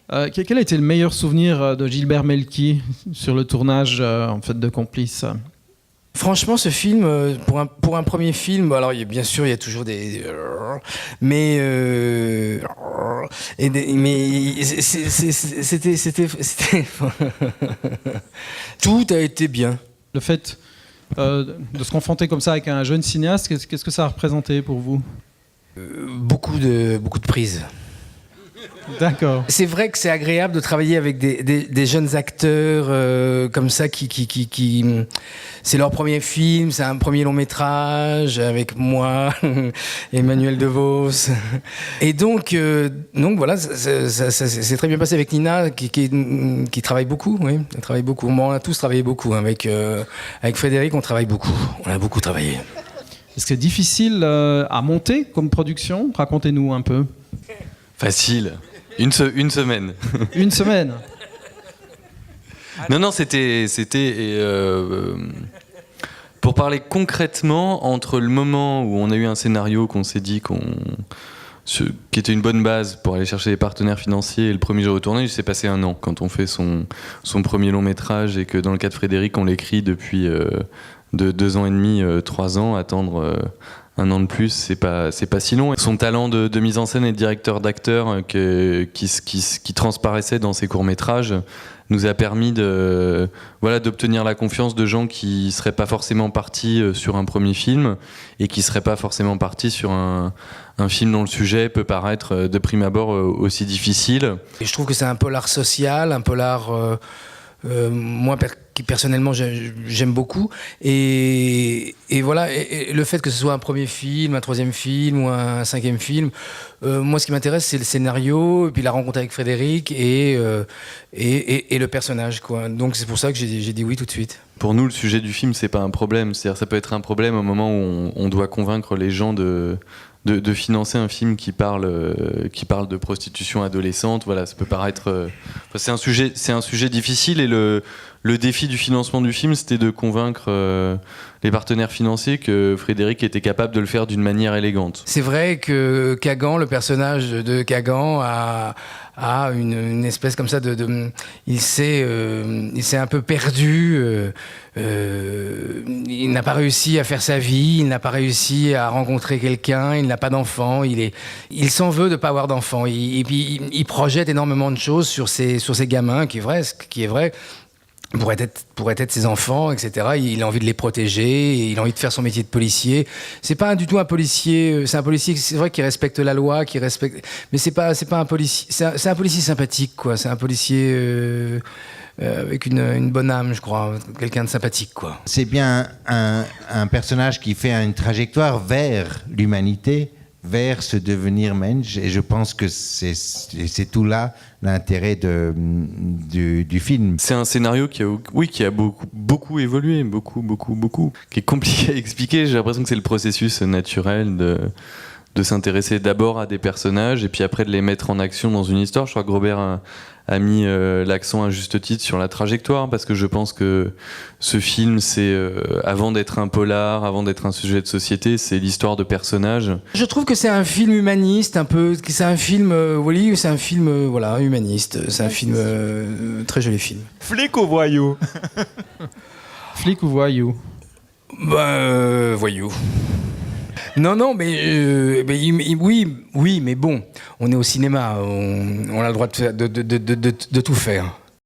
Quel a été le meilleur souvenir de Gilbert Melki sur le tournage en fait, de Complices? Franchement, ce film, pour un premier film, alors bien sûr, il y a toujours mais c'était tout a été bien. Le fait de se confronter comme ça avec un jeune cinéaste, qu'est-ce que ça a représenté pour vous? Beaucoup de prises. D'accord. C'est vrai que c'est agréable de travailler avec des jeunes acteurs comme ça qui c'est leur premier film, c'est un premier long métrage avec moi, Emmanuel DeVos. Et donc voilà, ça s'est très bien passé avec Nina qui travaille beaucoup, oui, elle travaille beaucoup. Bon, on a tous travaillé beaucoup avec Frédéric, on travaille beaucoup, on a beaucoup travaillé. Est-ce que c'est difficile à monter comme production? Racontez-nous un peu. Facile. Une semaine. Une semaine. Non, c'était pour parler concrètement, entre le moment où on a eu un scénario qu'on s'est dit qui était une bonne base pour aller chercher les partenaires financiers et le premier jour de tournage, il s'est passé 1 an. Quand on fait son premier long métrage et que dans le cas de Frédéric, on l'écrit depuis 2 ans et demi, 3 ans, attendre 1 an de plus, c'est pas si long. Son talent de mise en scène et de directeur d'acteur qui transparaissait dans ses courts-métrages nous a permis d'obtenir la confiance de gens qui seraient pas forcément partis sur un premier film et qui seraient pas forcément partis sur un film dont le sujet peut paraître de prime abord aussi difficile. Et je trouve que c'est un polar social, un polar moi qui personnellement j'aime beaucoup et voilà, et le fait que ce soit un premier film, un 3e film ou un 5e film, moi ce qui m'intéresse c'est le scénario et puis la rencontre avec Frédéric et le personnage, quoi. Donc c'est pour ça que j'ai dit oui tout de suite. Pour nous, le sujet du film, c'est pas un problème. C'est-à-dire, ça peut être un problème au moment où on doit convaincre les gens de financer un film qui parle de prostitution adolescente. Voilà, ça peut paraître. C'est un sujet difficile et le défi du financement du film, c'était de convaincre les partenaires financiers que Frédéric était capable de le faire d'une manière élégante. C'est vrai que Kagan, le personnage de Kagan, a une espèce comme ça il s'est un peu perdu. Il n'a pas réussi à faire sa vie, il n'a pas réussi à rencontrer quelqu'un, il n'a pas d'enfant, il s'en veut de pas avoir d'enfant. Et puis il projette énormément de choses sur ses gamins, qui est vrai. Pourrait être ses enfants, etc. Il a envie de les protéger, et il a envie de faire son métier de policier. C'est pas du tout un policier. C'est un policier, c'est vrai, qui respecte la loi, mais c'est pas un policier. C'est un policier sympathique, quoi. C'est un policier avec une bonne âme, je crois, quelqu'un de sympathique, quoi. C'est bien un personnage qui fait une trajectoire vers l'humanité, vers ce devenir mensch, et je pense que c'est tout là l'intérêt du film. C'est un scénario qui a beaucoup évolué, beaucoup, qui est compliqué à expliquer. J'ai l'impression que c'est le processus naturel de s'intéresser d'abord à des personnages et puis après de les mettre en action dans une histoire. Je crois que Robert a mis l'accent à juste titre sur la trajectoire, parce que je pense que ce film, c'est avant d'être un polar, avant d'être un sujet de société, c'est l'histoire de personnages. Je trouve que c'est un film humaniste, un peu. C'est un film, c'est un film, voilà, humaniste. C'est un film, très joli film. Flic ou voyou? Flic ou voyou? Voyou. Non, mais oui, mais bon, on est au cinéma, on a le droit de tout faire.